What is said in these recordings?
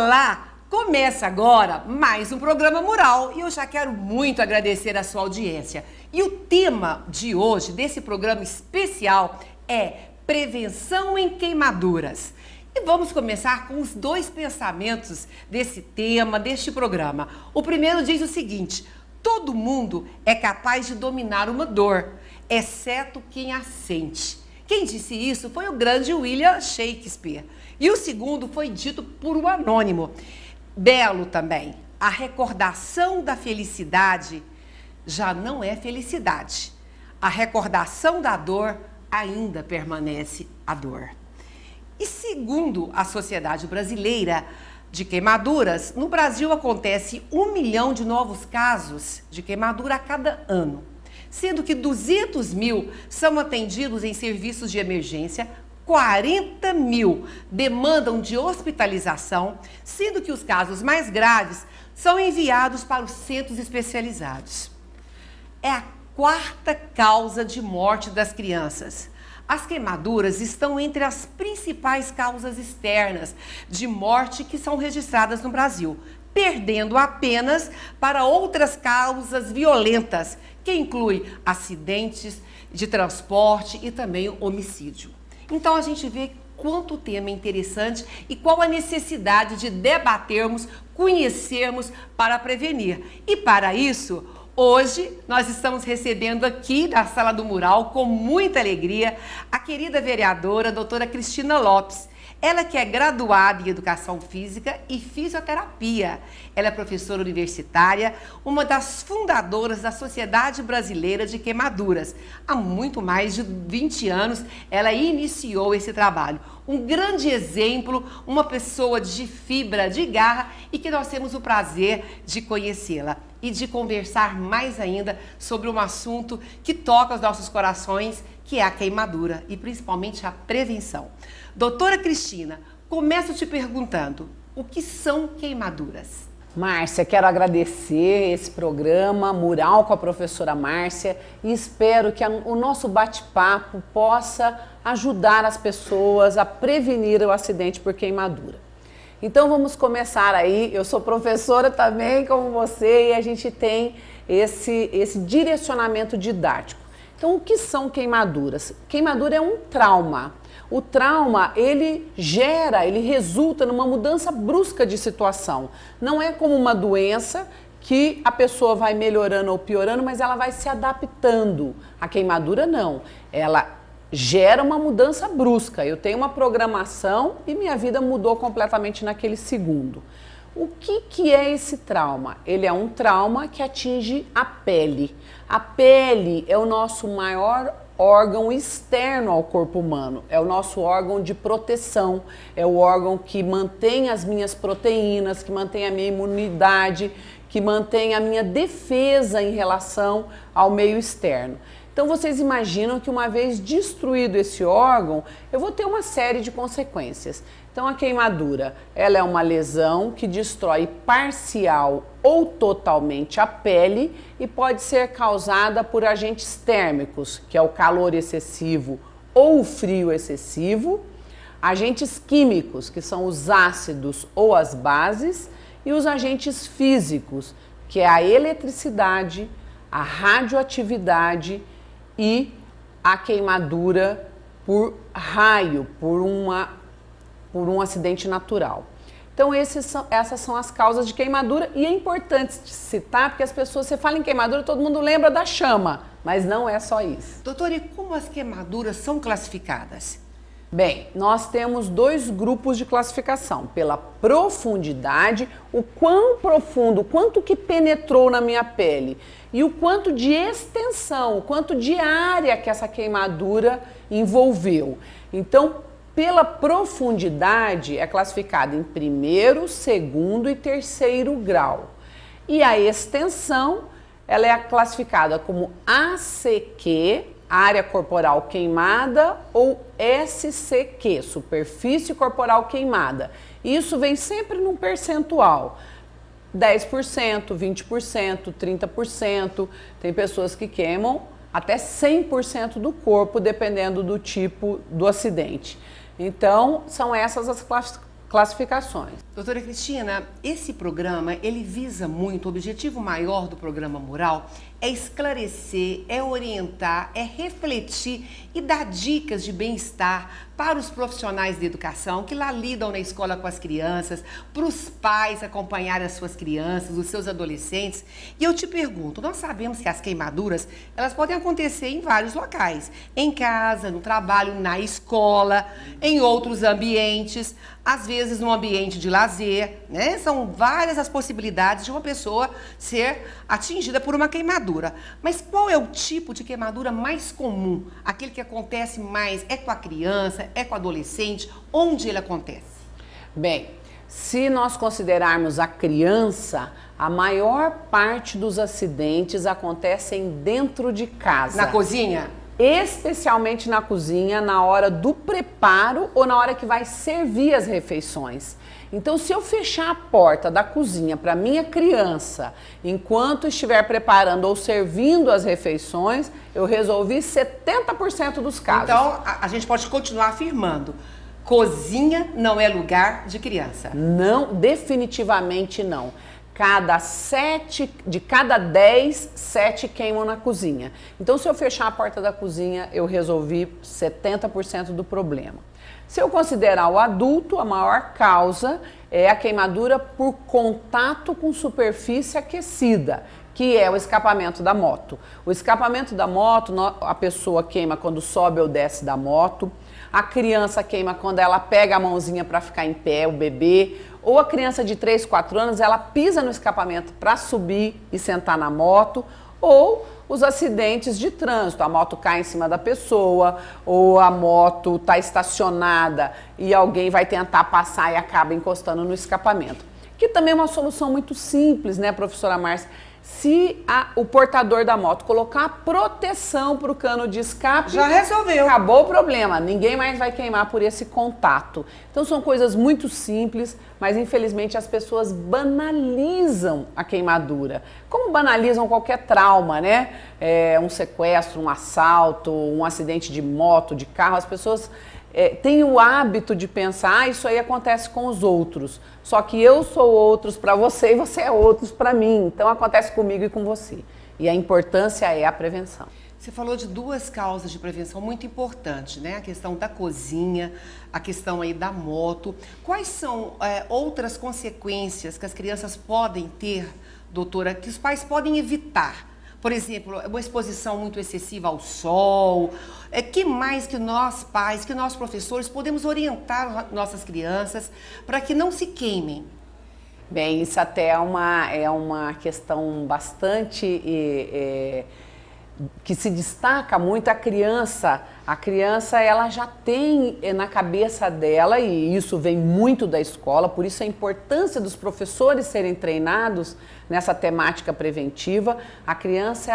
Olá! Começa agora mais um programa Mural e eu já quero muito agradecer a sua audiência. E o tema de hoje, desse programa especial, é prevenção em queimaduras. E vamos começar com os dois pensamentos desse tema, deste programa. O primeiro diz o seguinte: todo mundo é capaz de dominar uma dor, exceto quem a sente. Quem disse isso foi o grande William Shakespeare. E o segundo foi dito por um anônimo. Belo também. A recordação da felicidade já não é felicidade. A recordação da dor ainda permanece a dor. E segundo a Sociedade Brasileira de Queimaduras, no Brasil acontece 1 milhão de novos casos de queimadura a cada ano, sendo que 200 mil são atendidos em serviços de emergência, 40 mil demandam de hospitalização, sendo que os casos mais graves são enviados para os centros especializados. É a quarta causa de morte das crianças. As queimaduras estão entre as principais causas externas de morte que são registradas no Brasil, perdendo apenas para outras causas violentas, que inclui acidentes de transporte e também homicídio. Então a gente vê quanto o tema é interessante e qual a necessidade de debatermos, conhecermos para prevenir. E para isso, hoje nós estamos recebendo aqui na Sala do Mural, com muita alegria, a querida vereadora, doutora Cristina Lopes. Ela que é graduada em Educação Física e Fisioterapia. Ela é professora universitária, uma das fundadoras da Sociedade Brasileira de Queimaduras. Há muito mais de 20 anos ela iniciou esse trabalho. Um grande exemplo, uma pessoa de fibra, de garra e que nós temos o prazer de conhecê-la e de conversar mais ainda sobre um assunto que toca os nossos corações, que é a queimadura e principalmente a prevenção. Doutora Cristina, começo te perguntando, o que são queimaduras? Márcia, quero agradecer esse programa Mural com a professora Márcia e espero que o nosso bate-papo possa ajudar as pessoas a prevenir o acidente por queimadura. Então vamos começar aí, eu sou professora também como você e a gente tem esse direcionamento didático. Então o que são queimaduras? Queimadura é um trauma. O trauma, ele resulta numa mudança brusca de situação. Não é como uma doença que a pessoa vai melhorando ou piorando, mas ela vai se adaptando. A queimadura não, ela gera uma mudança brusca. Eu tenho uma programação e minha vida mudou completamente naquele segundo. O que é esse trauma? Ele é um trauma que atinge a pele. A pele é o nosso maior órgão externo ao corpo humano, é o nosso órgão de proteção, é o órgão que mantém as minhas proteínas, que mantém a minha imunidade, que mantém a minha defesa em relação ao meio externo. Então vocês imaginam que uma vez destruído esse órgão, eu vou ter uma série de consequências. Então a queimadura, ela é uma lesão que destrói parcial ou totalmente a pele e pode ser causada por agentes térmicos, que é o calor excessivo ou o frio excessivo, agentes químicos, que são os ácidos ou as bases, e os agentes físicos, que é a eletricidade, a radioatividade e a queimadura por raio, por um acidente natural. Então essas são as causas de queimadura e é importante citar porque as pessoas, você fala em queimadura, todo mundo lembra da chama, mas não é só isso. Doutora, e como as queimaduras são classificadas? Bem, nós temos dois grupos de classificação, pela profundidade, o quão profundo, o quanto que penetrou na minha pele e o quanto de extensão, o quanto de área que essa queimadura envolveu. Então, pela profundidade é classificada em primeiro, segundo e terceiro grau. E a extensão, ela é classificada como ACQ, área corporal queimada, ou SCQ, superfície corporal queimada. Isso vem sempre num percentual, 10%, 20%, 30%, tem pessoas que queimam até 100% do corpo, dependendo do tipo do acidente. Então, são essas as classificações. Doutora Cristina, esse programa, ele visa muito, o objetivo maior do programa Mural é esclarecer, é orientar, é refletir e dar dicas de bem-estar para os profissionais de educação que lá lidam na escola com as crianças, para os pais acompanharem as suas crianças, os seus adolescentes. E eu te pergunto, nós sabemos que as queimaduras, elas podem acontecer em vários locais, em casa, no trabalho, na escola, em outros ambientes, às vezes no ambiente de lazer, né? São várias as possibilidades de uma pessoa ser atingida por uma queimadura. Mas qual é o tipo de queimadura mais comum? Aquele que acontece mais é com a criança, é com o adolescente? Onde ele acontece? Bem, se nós considerarmos a criança, a maior parte dos acidentes acontecem dentro de casa. Na cozinha? Especialmente na cozinha, na hora do preparo ou na hora que vai servir as refeições. Então, se eu fechar a porta da cozinha para minha criança, enquanto estiver preparando ou servindo as refeições, eu resolvi 70% dos casos. Então, a gente pode continuar afirmando, cozinha não é lugar de criança. Não, definitivamente não. De cada 10, 7 queimam na cozinha. Então, se eu fechar a porta da cozinha, eu resolvi 70% do problema. Se eu considerar o adulto, a maior causa é a queimadura por contato com superfície aquecida, que é o escapamento da moto. O escapamento da moto, a pessoa queima quando sobe ou desce da moto. A criança queima quando ela pega a mãozinha para ficar em pé, o bebê. Ou a criança de 3, 4 anos, ela pisa no escapamento para subir e sentar na moto. Ou os acidentes de trânsito, a moto cai em cima da pessoa, ou a moto está estacionada e alguém vai tentar passar e acaba encostando no escapamento. Que também é uma solução muito simples, né, professora Márcia? Se o portador da moto colocar proteção para o cano de escape, já resolveu. Acabou o problema, ninguém mais vai queimar por esse contato. Então são coisas muito simples, mas infelizmente as pessoas banalizam a queimadura. Como banalizam qualquer trauma, né? Um sequestro, um assalto, um acidente de moto, de carro, as pessoas têm o hábito de pensar, isso aí acontece com os outros. Só que eu sou outros para você e você é outros para mim. Então acontece comigo e com você. E a importância é a prevenção. Você falou de duas causas de prevenção muito importantes, né? A questão da cozinha, a questão aí da moto. Quais são outras consequências que as crianças podem ter, doutora, que os pais podem evitar? Por exemplo, uma exposição muito excessiva ao sol. Que mais que nós pais, que nós professores podemos orientar nossas crianças para que não se queimem? Bem, isso até é uma questão bastante que se destaca muito. A criança ela já tem na cabeça dela, e isso vem muito da escola, por isso a importância dos professores serem treinados nessa temática preventiva. A criança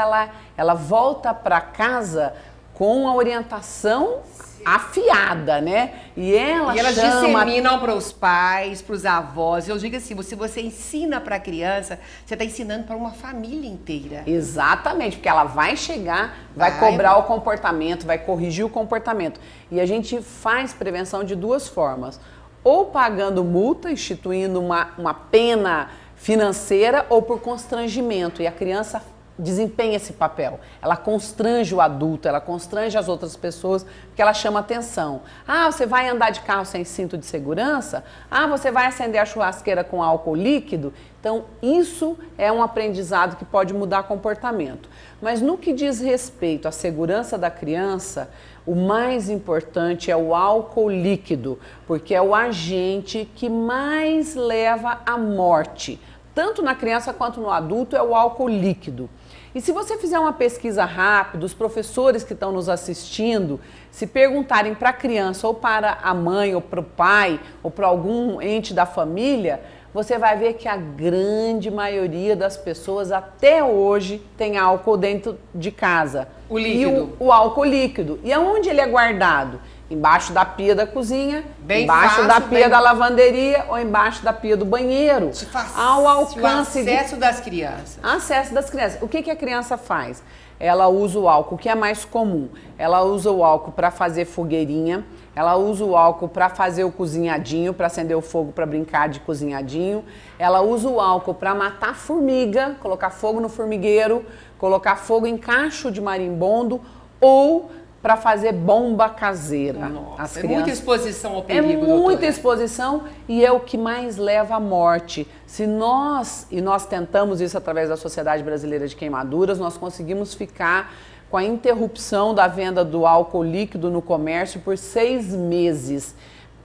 ela volta para casa com a orientação afiada, né? E elas disseminam para os pais, para os avós. Eu digo assim, se você ensina para a criança, você está ensinando para uma família inteira. Exatamente, porque ela vai chegar, vai cobrar o comportamento, vai corrigir o comportamento. E a gente faz prevenção de duas formas. Ou pagando multa, instituindo uma pena financeira, ou por constrangimento. E a criança desempenha esse papel. Ela constrange o adulto, ela constrange as outras pessoas, porque ela chama atenção. Ah, você vai andar de carro sem cinto de segurança? Ah, você vai acender a churrasqueira com álcool líquido? Então, isso é um aprendizado que pode mudar comportamento. Mas no que diz respeito à segurança da criança, o mais importante é o álcool líquido, porque é o agente que mais leva à morte. Tanto na criança quanto no adulto é o álcool líquido. E se você fizer uma pesquisa rápida, os professores que estão nos assistindo, se perguntarem para a criança ou para a mãe ou para o pai ou para algum ente da família, você vai ver que a grande maioria das pessoas até hoje tem álcool dentro de casa. O líquido. E o álcool líquido. E aonde ele é guardado? Embaixo da pia da cozinha, embaixo fácil, da pia da lavanderia ou embaixo da pia do banheiro. Ao alcance o acesso das crianças. Acesso das crianças. O que a criança faz? Ela usa o álcool, que é mais comum. Ela usa o álcool para fazer fogueirinha, ela usa o álcool para fazer o cozinhadinho, para acender o fogo, para brincar de cozinhadinho. Ela usa o álcool para matar formiga, colocar fogo no formigueiro, colocar fogo em cacho de marimbondo ou para fazer bomba caseira. Nossa, é muita exposição ao perigo, É muita exposição e é o que mais leva à morte. Se nós, e nós tentamos isso através da Sociedade Brasileira de Queimaduras, nós conseguimos ficar com a interrupção da venda do álcool líquido no comércio por 6 meses.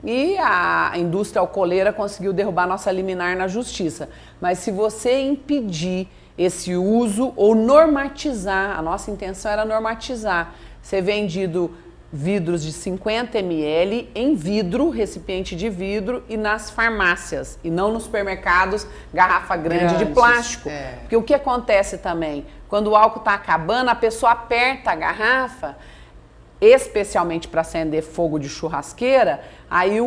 E a indústria alcooleira conseguiu derrubar nossa liminar na justiça. Mas se você impedir esse uso ou normatizar, a nossa intenção era normatizar, ser vendido vidros de 50 ml em vidro, recipiente de vidro e nas farmácias e não nos supermercados, garrafa grande de plástico. Porque o que acontece também, quando o álcool está acabando, a pessoa aperta a garrafa, especialmente para acender fogo de churrasqueira, aí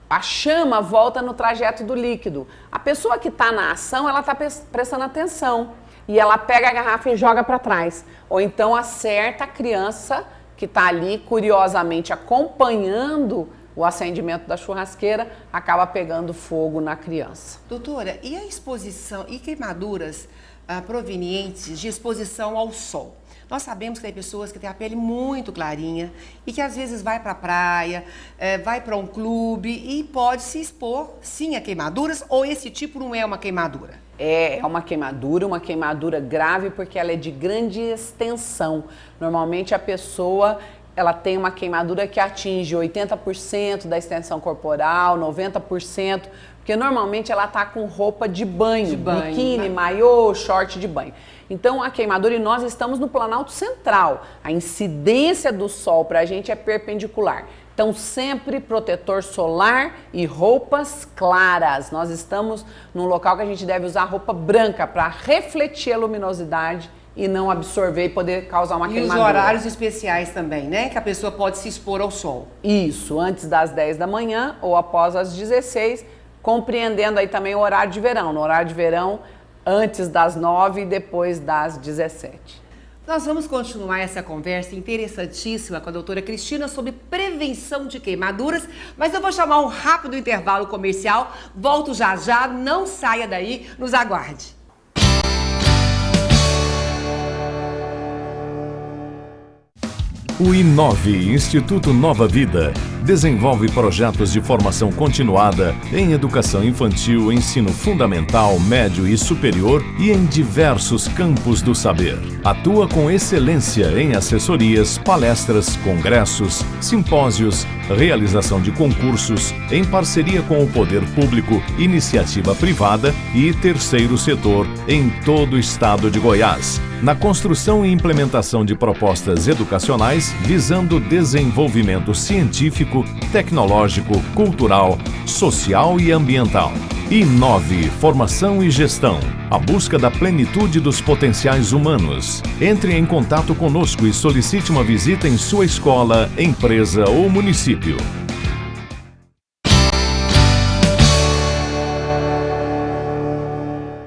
a chama volta no trajeto do líquido. A pessoa que está na ação, ela está prestando atenção e ela pega a garrafa e joga para trás. Ou então acerta a criança que está ali curiosamente acompanhando o acendimento da churrasqueira, acaba pegando fogo na criança. Doutora, e a exposição e queimaduras provenientes de exposição ao sol? Nós sabemos que tem pessoas que têm a pele muito clarinha e que às vezes vai para a praia, vai para um clube e pode se expor, sim, a queimaduras, ou esse tipo não é uma queimadura? É uma queimadura grave porque ela é de grande extensão. Normalmente a pessoa ela tem uma queimadura que atinge 80% da extensão corporal, 90%, porque normalmente ela tá com roupa de banho, biquíni, maiô, short de banho. Então a queimadura, e nós estamos no Planalto Central, a incidência do sol para a gente é perpendicular. Então sempre protetor solar e roupas claras. Nós estamos num local que a gente deve usar roupa branca para refletir a luminosidade e não absorver e poder causar uma queimadura. E os horários especiais também, né? Que a pessoa pode se expor ao sol. Isso, antes das 10 da manhã ou após as 16, compreendendo aí também o horário de verão. No horário de verão, antes das 9 e depois das 17. Nós vamos continuar essa conversa interessantíssima com a doutora Cristina sobre prevenção de queimaduras, mas eu vou chamar um rápido intervalo comercial. Volto já já, não saia daí, nos aguarde. O Inove, Instituto Nova Vida, desenvolve projetos de formação continuada em educação infantil, ensino fundamental, médio e superior e em diversos campos do saber. Atua com excelência em assessorias, palestras, congressos, simpósios, realização de concursos, em parceria com o poder público, iniciativa privada e terceiro setor em todo o estado de Goiás, na construção e implementação de propostas educacionais visando desenvolvimento científico, tecnológico, cultural, social e ambiental. Inove, formação e gestão. A busca da plenitude dos potenciais humanos. Entre em contato conosco e solicite uma visita em sua escola, empresa ou município.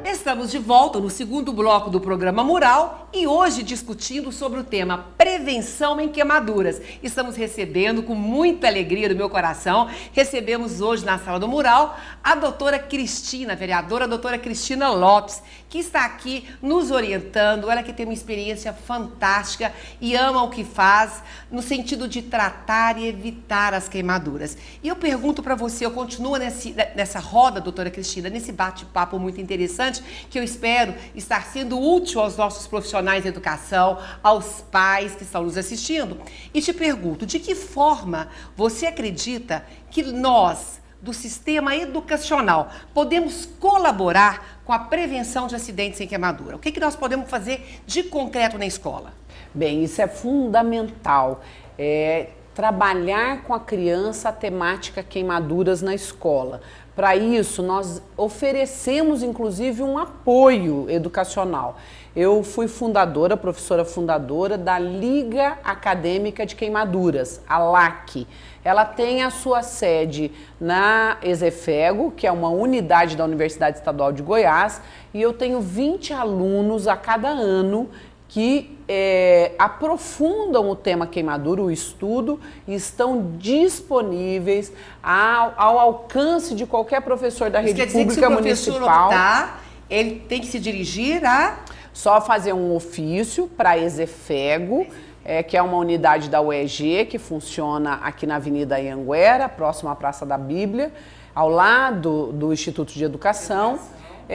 Estamos de volta no segundo bloco do programa Mural e hoje discutindo sobre o tema prevenção em queimaduras. Estamos recebendo com muita alegria do meu coração, recebemos hoje na sala do Mural a doutora Cristina, a vereadora doutora Cristina Lopes, que está aqui nos orientando, ela que tem uma experiência fantástica e ama o que faz no sentido de tratar e evitar as queimaduras. E eu pergunto para você, eu continuo nessa roda, doutora Cristina, nesse bate-papo muito interessante, que eu espero estar sendo útil aos nossos profissionais de educação, aos pais que estão nos assistindo. E te pergunto, de que forma você acredita que nós, do sistema educacional, podemos colaborar com a prevenção de acidentes em queimadura? O que nós podemos fazer de concreto na escola? Bem, isso é fundamental. Trabalhar com a criança a temática queimaduras na escola. Para isso, nós oferecemos, inclusive, um apoio educacional. Eu fui professora fundadora da Liga Acadêmica de Queimaduras, a LAC. Ela tem a sua sede na Exefego, que é uma unidade da Universidade Estadual de Goiás, e eu tenho 20 alunos a cada ano que aprofundam o tema queimadura, o estudo, e estão disponíveis ao alcance de qualquer professor da rede pública municipal. Se o professor optar, ele tem que se dirigir a... Só fazer um ofício para a Exefego, que é uma unidade da UEG, que funciona aqui na Avenida Anhanguera, próximo à Praça da Bíblia, ao lado do Instituto de Educação,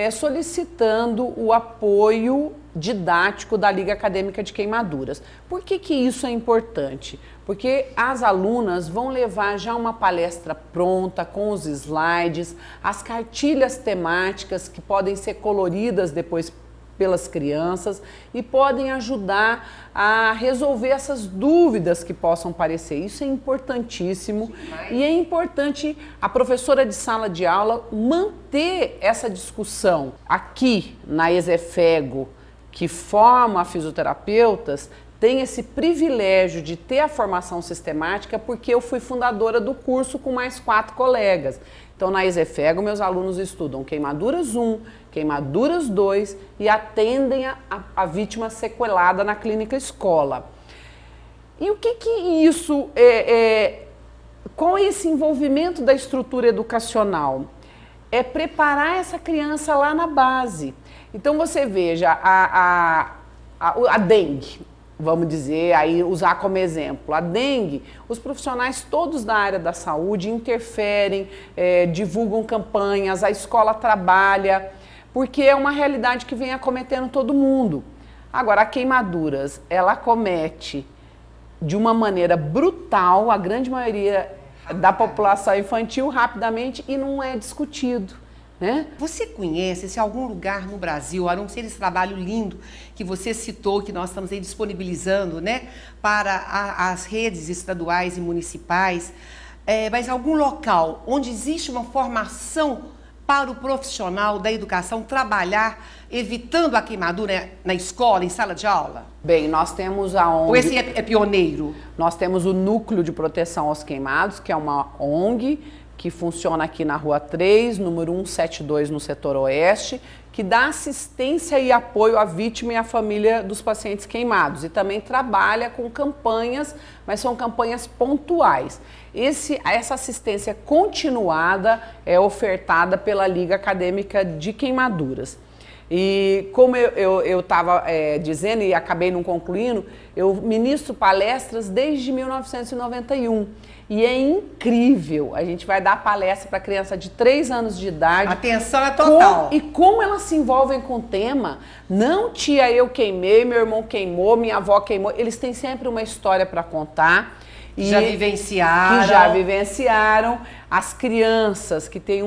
solicitando o apoio didático da Liga Acadêmica de Queimaduras. Por que que isso é importante? Porque as alunas vão levar já uma palestra pronta, com os slides, as cartilhas temáticas que podem ser coloridas depois pelas crianças e podem ajudar a resolver essas dúvidas que possam aparecer. Isso é importantíssimo e é importante a professora de sala de aula manter essa discussão. Aqui na Exefego, que forma fisioterapeutas, tem esse privilégio de ter a formação sistemática porque eu fui fundadora do curso com mais 4 colegas. Então, na Exefego, meus alunos estudam queimaduras 1, queimaduras 2 e atendem a vítima sequelada na clínica escola. E o que isso com esse envolvimento da estrutura educacional? É preparar essa criança lá na base. Então, você veja, a dengue, vamos dizer, aí usar como exemplo. A dengue, os profissionais todos da área da saúde interferem, divulgam campanhas, a escola trabalha, porque é uma realidade que vem acometendo todo mundo. Agora, a queimaduras, ela acomete de uma maneira brutal a grande maioria da população infantil rapidamente e não é discutido. Né? Você conhece se algum lugar no Brasil, a não ser esse trabalho lindo que você citou, que nós estamos aí disponibilizando, né, para as redes estaduais e municipais, mas algum local onde existe uma formação para o profissional da educação trabalhar evitando a queimadura na escola, em sala de aula? Bem, nós temos a ONG... Ou esse é pioneiro? Nós temos o Núcleo de Proteção aos Queimados, que é uma ONG que funciona aqui na Rua 3, número 172, no setor oeste, que dá assistência e apoio à vítima e à família dos pacientes queimados. E também trabalha com campanhas, mas são campanhas pontuais. Essa assistência continuada é ofertada pela Liga Acadêmica de Queimaduras. E como eu estava dizendo e acabei não concluindo, eu ministro palestras desde 1991. E é incrível, a gente vai dar palestra para criança de 3 anos de idade. Atenção é total. E como elas se envolvem com o tema, não tia, eu queimei, meu irmão queimou, minha avó queimou, eles têm sempre uma história para contar. Já vivenciaram. Que já vivenciaram. As crianças que têm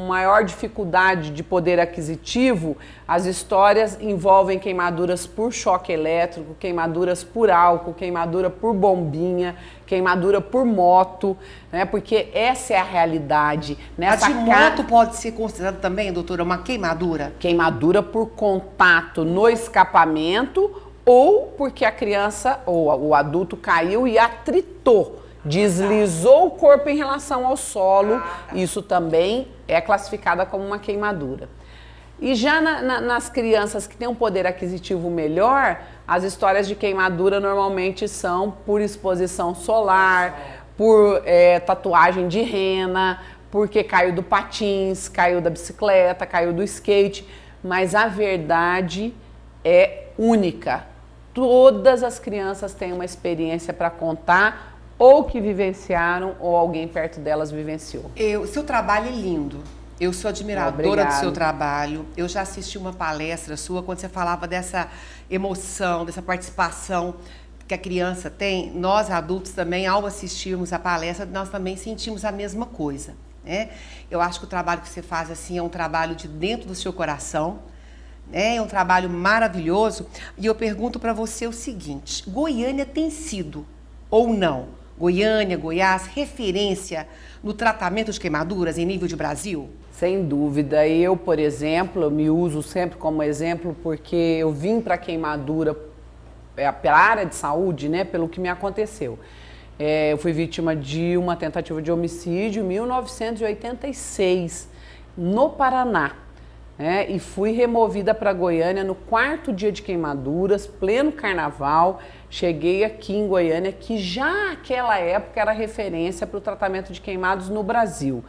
maior dificuldade de poder aquisitivo, as histórias envolvem queimaduras por choque elétrico, queimaduras por álcool, queimadura por bombinha, queimadura por moto, né? Porque essa é a realidade. A de moto pode ser considerada também, doutora, uma queimadura? Queimadura por contato no escapamento ou porque a criança ou o adulto caiu e atritou, deslizou o corpo em relação ao solo, isso também é classificada como uma queimadura. E já nas crianças que têm um poder aquisitivo melhor, as histórias de queimadura normalmente são por exposição solar, por tatuagem de rena, porque caiu do patins, caiu da bicicleta, caiu do skate, mas a verdade é única. Todas as crianças têm uma experiência para contar, ou que vivenciaram, ou alguém perto delas vivenciou. Seu trabalho é lindo. Eu sou admiradora do seu trabalho. Eu já assisti uma palestra sua quando você falava dessa emoção, dessa participação que a criança tem. Nós, adultos, também, ao assistirmos a palestra, nós também sentimos a mesma coisa, né? Eu acho que o trabalho que você faz assim é um trabalho de dentro do seu coração. É um trabalho maravilhoso. E eu pergunto para você o seguinte: Goiânia tem sido, ou não, Goiânia, Goiás, referência no tratamento de queimaduras em nível de Brasil? Sem dúvida. Eu, por exemplo, eu me uso sempre como exemplo porque eu vim para a queimadura pela área de saúde, né, pelo que me aconteceu. Eu fui vítima de uma tentativa de homicídio em 1986, no Paraná. né? E fui removida para Goiânia no 4º dia de queimaduras, pleno carnaval. Cheguei aqui em Goiânia, que já naquela época era referência para o tratamento de queimados no Brasil.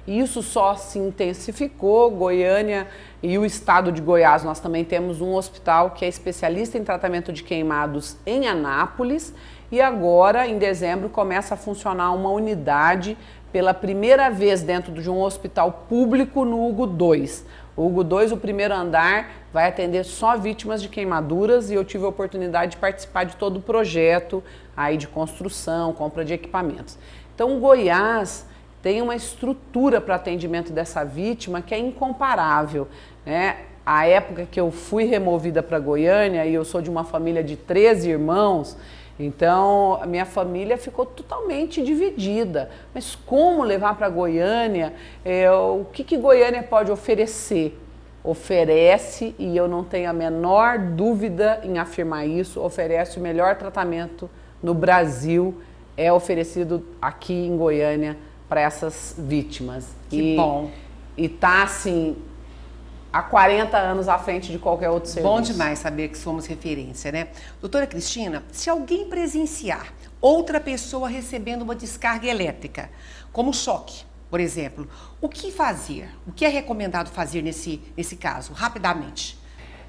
E isso só se intensificou. Goiânia e o estado de Goiás, nós também temos um hospital que é especialista em tratamento de queimados em Anápolis. E agora, em dezembro, começa a funcionar uma unidade pela primeira vez dentro de um hospital público no Hugo 2. O Hugo 2, o primeiro andar, vai atender só vítimas de queimaduras e eu tive a oportunidade de participar de todo o projeto aí de construção, compra de equipamentos. Então, Goiás tem uma estrutura para atendimento dessa vítima que é incomparável, né? A época que eu fui removida para Goiânia, e eu sou de uma família de 13 irmãos, então a minha família ficou totalmente dividida. Mas como levar para Goiânia? O que Goiânia pode oferecer? Oferece, e eu não tenho a menor dúvida em afirmar isso, oferece o melhor tratamento no Brasil, é oferecido aqui em Goiânia para essas vítimas. Que bom. E tá assim, há 40 anos à frente de qualquer outro serviço. Bom demais saber que somos referência, né? Doutora Cristina, se alguém presenciar outra pessoa recebendo uma descarga elétrica, como choque, por exemplo, o que fazer? O que é recomendado fazer nesse caso, rapidamente?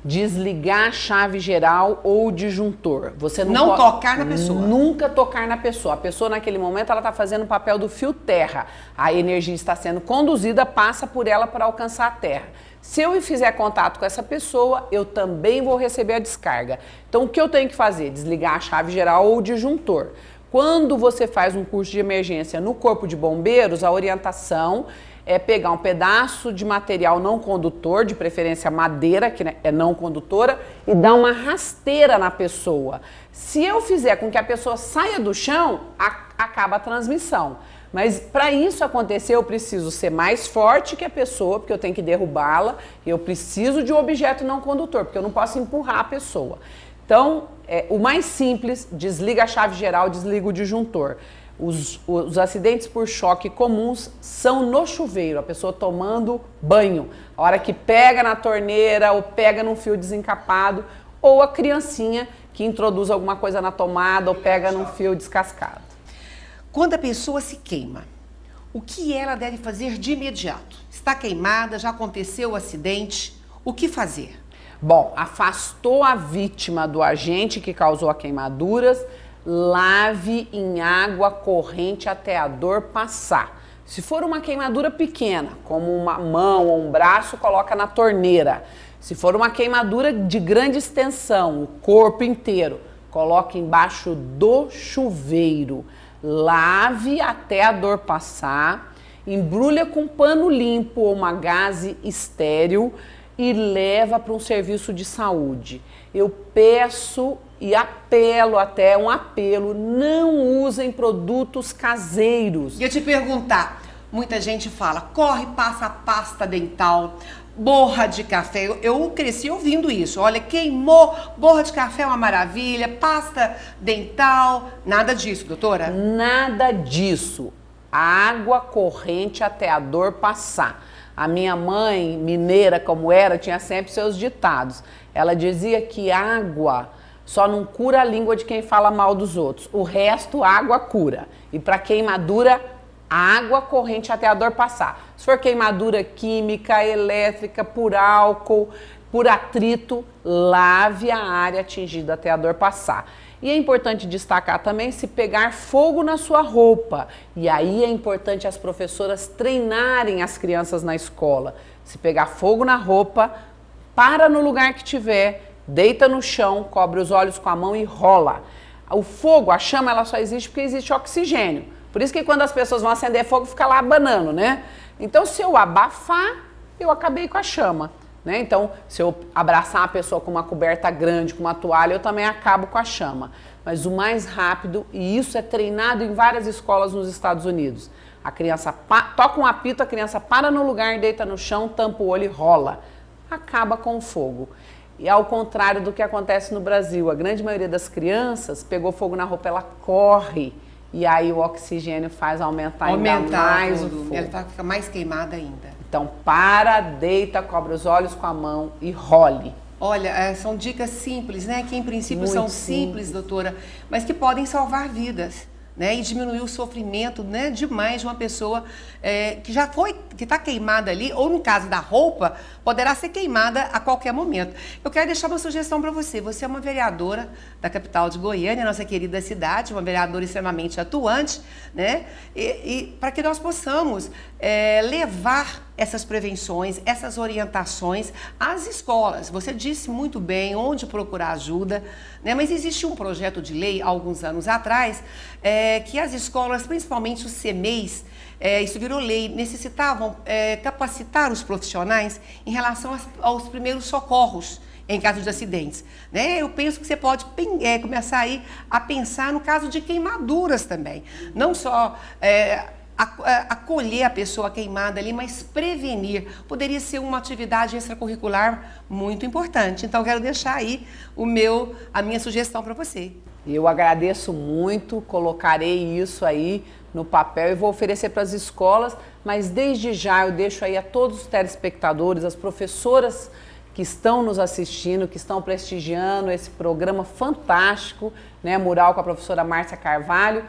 Desligar a chave geral ou disjuntor. Você não tocar na pessoa. Nunca tocar na pessoa. A pessoa naquele momento ela está fazendo o papel do fio terra. A energia está sendo conduzida, passa por ela para alcançar a terra. Se eu fizer contato com essa pessoa, eu também vou receber a descarga. Então o que eu tenho que fazer? Desligar a chave geral ou disjuntor. Quando você faz um curso de emergência no Corpo de Bombeiros, a orientação é pegar um pedaço de material não condutor, de preferência madeira, que é não condutora, e dar uma rasteira na pessoa. Se eu fizer com que a pessoa saia do chão, acaba a transmissão. Mas para isso acontecer, eu preciso ser mais forte que a pessoa, porque eu tenho que derrubá-la, e eu preciso de um objeto não condutor, porque eu não posso empurrar a pessoa. Então, o mais simples, desliga a chave geral, desliga o disjuntor. Os acidentes por choque comuns são no chuveiro, a pessoa tomando banho, a hora que pega na torneira ou pega num fio desencapado, ou a criancinha que introduz alguma coisa na tomada ou pega num fio descascado. Quando a pessoa se queima, o que ela deve fazer de imediato? Está queimada, já aconteceu o acidente, o que fazer? Bom, afastou a vítima do agente que causou a queimaduras, lave em água corrente até a dor passar. Se for uma queimadura pequena, como uma mão ou um braço, coloca na torneira. Se for uma queimadura de grande extensão, o corpo inteiro, coloca embaixo do chuveiro. Lave até a dor passar, embrulha com pano limpo ou uma gaze estéril e leva para um serviço de saúde. Eu peço e apelo, até um apelo, não usem produtos caseiros. E eu te perguntar, muita gente fala, corre, passa pasta dental, borra de café. Eu cresci ouvindo isso. Olha, queimou, borra de café é uma maravilha, pasta dental, nada disso, doutora? Nada disso. Água corrente até a dor passar. A minha mãe, mineira como era, tinha sempre seus ditados. Ela dizia que água só não cura a língua de quem fala mal dos outros. O resto, água cura. E para queimadura, água corrente até a dor passar. Se for queimadura química, elétrica, por álcool, por atrito, lave a área atingida até a dor passar. E é importante destacar também se pegar fogo na sua roupa. E aí é importante as professoras treinarem as crianças na escola. Se pegar fogo na roupa, para no lugar que tiver, deita no chão, cobre os olhos com a mão e rola. O fogo, a chama, ela só existe porque existe oxigênio. Por isso que quando as pessoas vão acender fogo, fica lá abanando, né? Então, se eu abafar, eu acabei com a chama, né? Então, se eu abraçar a pessoa com uma coberta grande, com uma toalha, eu também acabo com a chama. Mas o mais rápido, e isso é treinado em várias escolas nos Estados Unidos, a criança toca um apito, a criança para no lugar, deita no chão, tampa o olho e rola. Acaba com o fogo. E ao contrário do que acontece no Brasil, a grande maioria das crianças pegou fogo na roupa, ela corre. E aí o oxigênio faz aumentar ainda mais o fogo. Ela fica mais queimada ainda. Então, deita, cobre os olhos com a mão e role. Olha, são dicas simples, né? Que em princípio Muito são simples, doutora, mas que podem salvar vidas, né? E diminuir o sofrimento, né, demais de uma pessoa que já foi, que está queimada ali, ou no caso da roupa, poderá ser queimada a qualquer momento. Eu quero deixar uma sugestão para você. Você é uma vereadora da capital de Goiânia, nossa querida cidade, uma vereadora extremamente atuante, né? E para que nós possamos levar essas prevenções, essas orientações às escolas. Você disse muito bem onde procurar ajuda, né? Mas existe um projeto de lei, há alguns anos atrás, que as escolas, principalmente os CMEIs, isso virou lei, necessitavam capacitar os profissionais em relação aos primeiros socorros em caso de acidentes, né? Eu penso que você pode começar aí a pensar no caso de queimaduras também, não só acolher a pessoa queimada ali, mas prevenir. Poderia ser uma atividade extracurricular muito importante. Então, eu quero deixar aí a minha sugestão para você. Eu agradeço muito, colocarei isso aí no papel e vou oferecer para as escolas, mas desde já eu deixo aí a todos os telespectadores, as professoras que estão nos assistindo, que estão prestigiando esse programa fantástico, né, Mural com a professora Márcia Carvalho.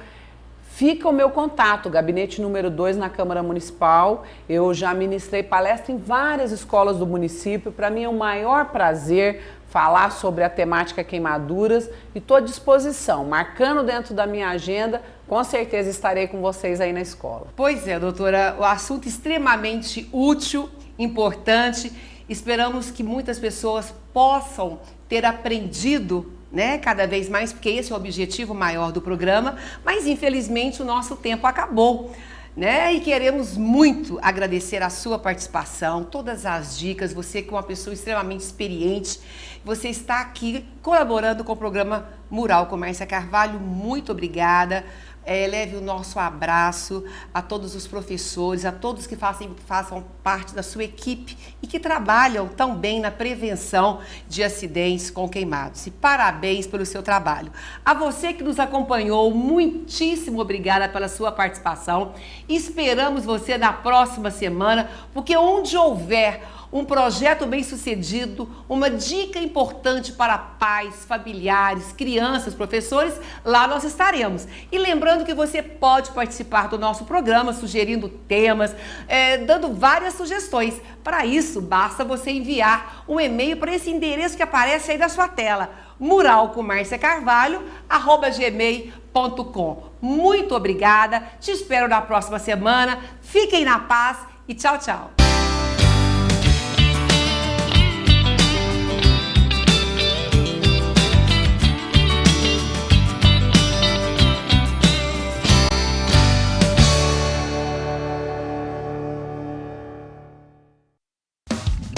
Fica o meu contato, gabinete número 2 na Câmara Municipal. Eu já ministrei palestra em várias escolas do município. Para mim é um maior prazer falar sobre a temática queimaduras e estou à disposição, marcando dentro da minha agenda, com certeza estarei com vocês aí na escola. Pois é, doutora, o assunto extremamente útil, importante. Esperamos que muitas pessoas possam ter aprendido, né, cada vez mais, porque esse é o objetivo maior do programa, mas infelizmente o nosso tempo acabou, né? E queremos muito agradecer a sua participação, todas as dicas, você que é uma pessoa extremamente experiente, você está aqui colaborando com o programa Mural com Márcia Carvalho, muito obrigada. Leve o nosso abraço a todos os professores, a todos que façam parte da sua equipe e que trabalham tão bem na prevenção de acidentes com queimados. E parabéns pelo seu trabalho. A você que nos acompanhou, muitíssimo obrigada pela sua participação. Esperamos você na próxima semana, porque onde houver um projeto bem-sucedido, uma dica importante para pais, familiares, crianças, professores, lá nós estaremos. E lembrando que você pode participar do nosso programa, sugerindo temas, dando várias sugestões. Para isso, basta você enviar um e-mail para esse endereço que aparece aí da sua tela, muralcommarciacarvalho@gmail.com. Muito obrigada, te espero na próxima semana, fiquem na paz e tchau, tchau.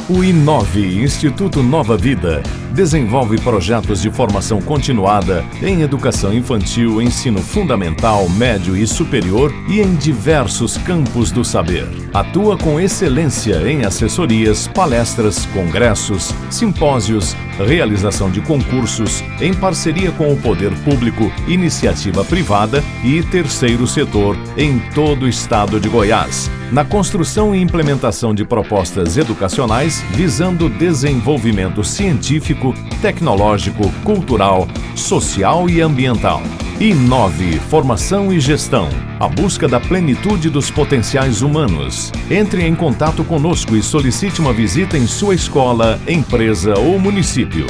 O I9, Instituto Nova Vida, desenvolve projetos de formação continuada em educação infantil, ensino fundamental, médio e superior e em diversos campos do saber. Atua com excelência em assessorias, palestras, congressos, simpósios, realização de concursos, em parceria com o poder público, iniciativa privada e terceiro setor em todo o estado de Goiás, na construção e implementação de propostas educacionais visando desenvolvimento científico, tecnológico, cultural, social e ambiental. I9, Formação e Gestão. A busca da plenitude dos potenciais humanos. Entre em contato conosco e solicite uma visita em sua escola, empresa ou município.